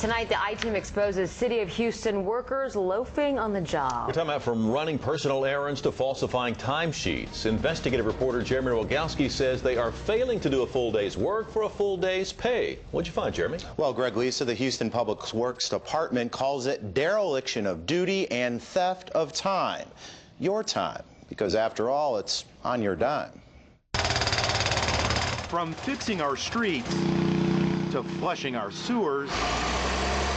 Tonight, the I-Team exposes City of Houston workers loafing on the job. We're talking about from running personal errands to falsifying timesheets. Investigative reporter Jeremy Rogalski says they are failing to do a full day's work for a full day's pay. What'd you find, Jeremy? Well, Greg Lisa, the Houston Public Works Department calls it dereliction of duty and theft of time. Your time, because after all, it's on your dime. From fixing our streets to flushing our sewers,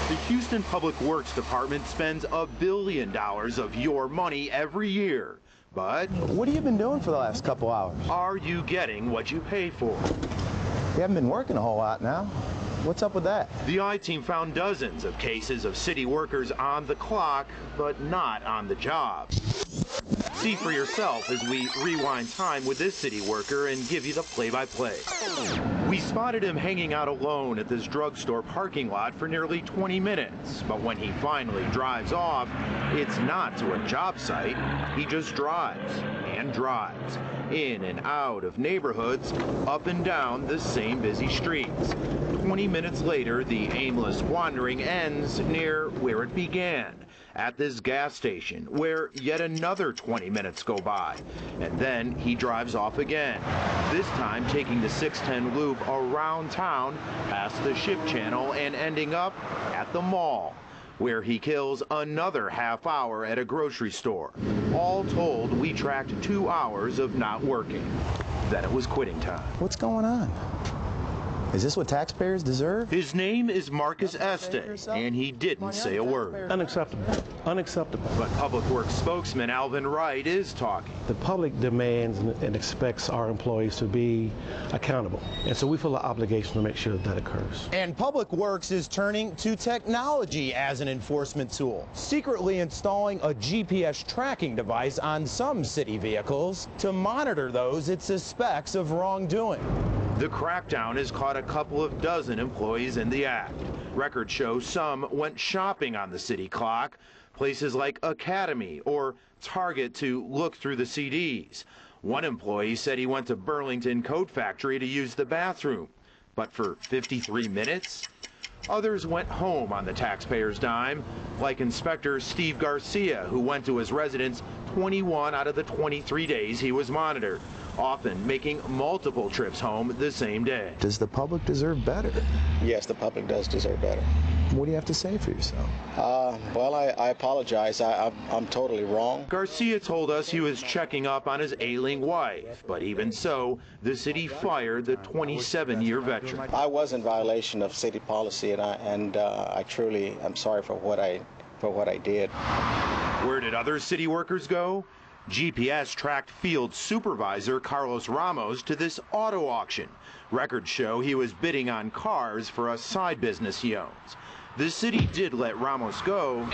the Houston Public Works Department spends $1 billion of your money every year. But What have you been doing for the last couple hours? are you getting what you pay for? You haven't been working a whole lot now. What's up with that? The I-Team found dozens of cases of city workers on the clock, but not on the job. See for yourself as we rewind time with this city worker and give you the play-by-play. We spotted him hanging out alone at this drugstore parking lot for nearly 20 minutes. But when he finally drives off, it's not to a job site. He just drives and drives, in and out of neighborhoods, up and down the same busy streets. 20 minutes later, the aimless wandering ends near where it began, at this gas station, where yet another 20 minutes go by. And then he drives off again, this time taking the 610 loop around town, past the ship channel, and ending up at the mall, where he kills another half hour at a grocery store. All told, we tracked 2 hours of not working. Then it was quitting time. What's going on? Is this what taxpayers deserve? His name is Marcus Este, and he didn't say a word. Unacceptable. Unacceptable. But Public Works spokesman Alvin Wright is talking. The public demands and expects our employees to be accountable. And so we feel an obligation to make sure that occurs. And Public Works is turning to technology as an enforcement tool, secretly installing a GPS tracking device on some city vehicles to monitor those it suspects of wrongdoing. The crackdown has caught a couple of dozen employees in the act. Records show some went shopping on the city clock, places like Academy or Target to look through the CDs. One employee said he went to Burlington Coat Factory to use the bathroom, but for 53 minutes? Others went home on the taxpayer's dime, like Inspector Steve Garcia, who went to his residence 21 out of the 23 days he was monitored, often making multiple trips home the same day. Does the public deserve better? Yes, the public does deserve better. What do you have to say for yourself? Well, I apologize. I'm totally wrong. Garcia told us he was checking up on his ailing wife, but even so, the city fired the 27-year veteran. I was in violation of city policy, and I truly am sorry for what I did. Where did other city workers go? GPS tracked field supervisor Carlos Ramos to this auto auction. Records show he was bidding on cars for a side business he owns. The city did let Ramos go,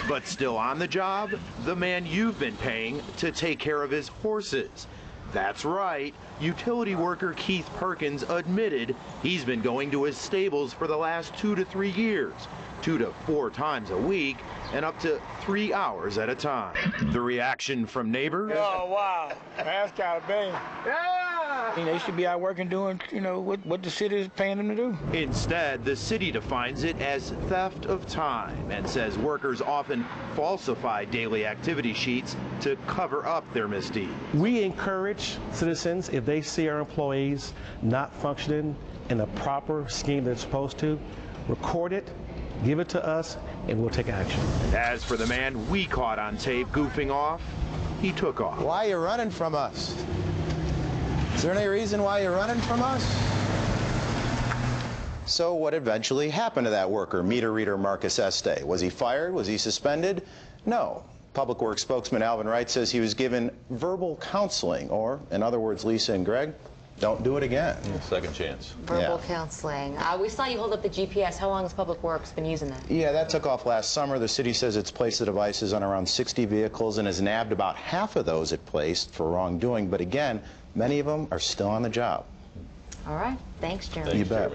but still on the job, the man you've been paying to take care of his horses. That's right, utility worker Keith Perkins admitted he's been going to his stables for the last 2 to 3 years, 2 to 4 times a week, and up to 3 hours at a time. The reaction from neighbors? Oh, wow. That's gotta be. Yeah! They should be out working doing, what the city is paying them to do. Instead, the city defines it as theft of time and says workers often falsify daily activity sheets to cover up their misdeeds. We encourage citizens, if they see our employees not functioning in a proper scheme they're supposed to, record it, give it to us, and we'll take action. As for the man we caught on tape goofing off, he took off. Why are you running from us? Is there any reason why you're running from us? So what eventually happened to that worker, meter reader Marcus Este? Was he fired? Was he suspended? No. Public Works spokesman Alvin Wright says he was given verbal counseling, or, in other words, Lisa and Greg, don't do it again. Second chance. Verbal counseling. We saw you hold up the GPS. How long has Public Works been using that? Yeah, that took off last summer. The city says it's placed the devices on around 60 vehicles and has nabbed about half of those it placed for wrongdoing. But again, many of them are still on the job. All right. Thanks, Jeremy. You bet.